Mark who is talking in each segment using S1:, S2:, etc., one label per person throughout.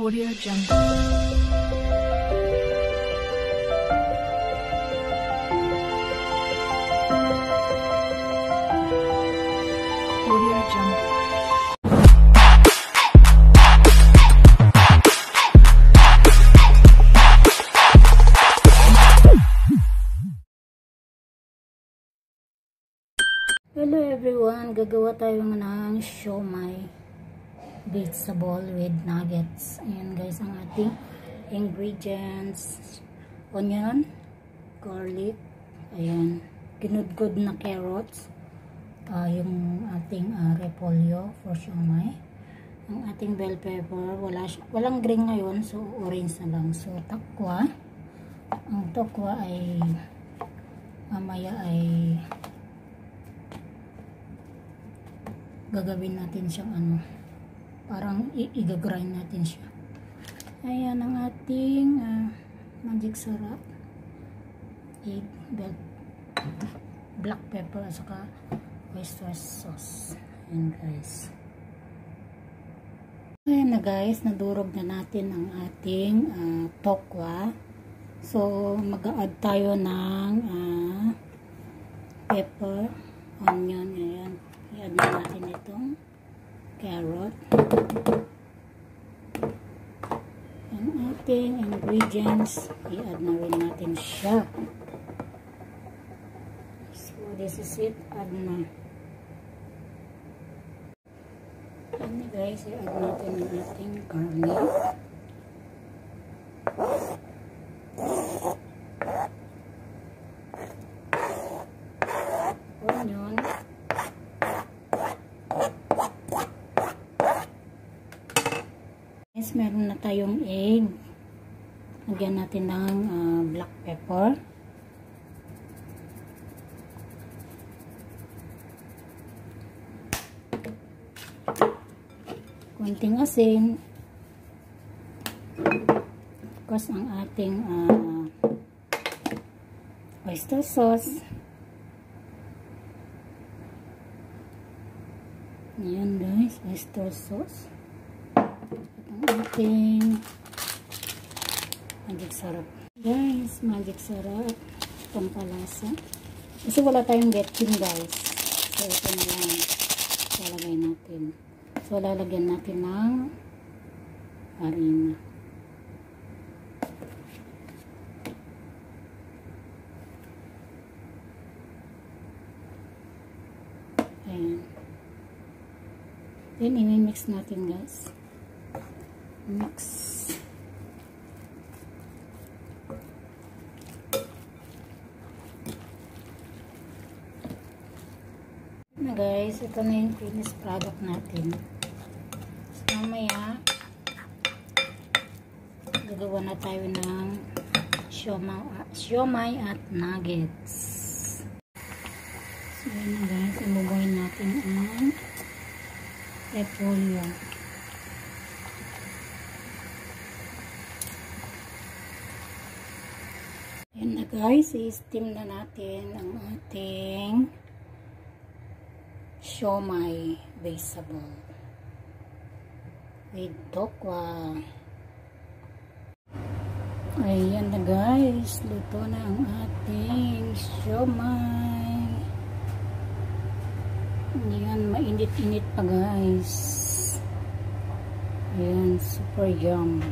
S1: Audio Jungle. Audio Jungle.
S2: Hello everyone, gagawa tayo ng siomai vegetable with nuggets. Ayan guys, ang ating ingredients: onion, garlic, ayan, ginudgod na carrots, yung ating repolyo for siomai, ang ating bell pepper, walang green ngayon, so orange na lang. So tokwa, ang tokwa ay mamaya ay gagawin natin siyang parang i-grind natin siya. Ayan ang ating magic sarap, egg, black pepper at saka oyster sauce. Ayan guys. Ayan na guys, nadurog na natin ang ating tokwa. So mag-a-add tayo ng pepper, onion, ayan. I-add na natin itong carrot. Ang ating ingredients, i-add na rin natin siya. So, this is it. Add na. Ayan guys, i-add natin ang ating garlic. Onion. Meron na tayong egg. Lagyan natin ng black pepper. Konting asin. Of course, ang ating oyster sauce. Ayan guys, oyster sauce. Ating magic sarap guys, magic sarap, pampalasa, kasi wala tayong getting guys, so ito na lang lalagay natin. So lalagyan natin ng harina. Ayan, then i-mix natin guys. Mix. Na guys, ito na yung finished product natin. So mamaya gagawa na tayo ng siomai at nuggets. So yun na guys, ibubuhin natin ang repolyo. Ayan na guys, i-steam na natin ang ating siomai vegetable with tokwa. Ayan na guys, luto na ang ating siomai. Ayan, mainit-init pa guys. Ayan, super yum.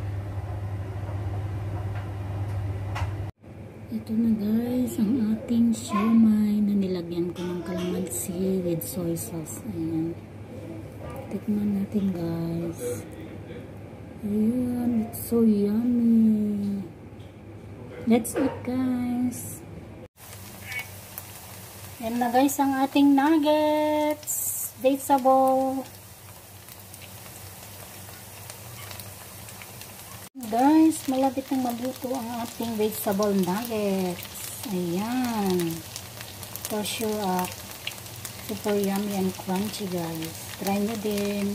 S2: Ito na guys, ang ating siomai na nilagyan ko ng kalamansi with soy sauce. Ayan. Tikman natin guys. Ayan, it's so yummy. That's it guys. Ayan na guys ang ating nuggets. Vegetable. Guys, malapit nang maluto ang ating vegetable nuggets. Ayan. For sure, super yummy and crunchy guys. Try nyo din.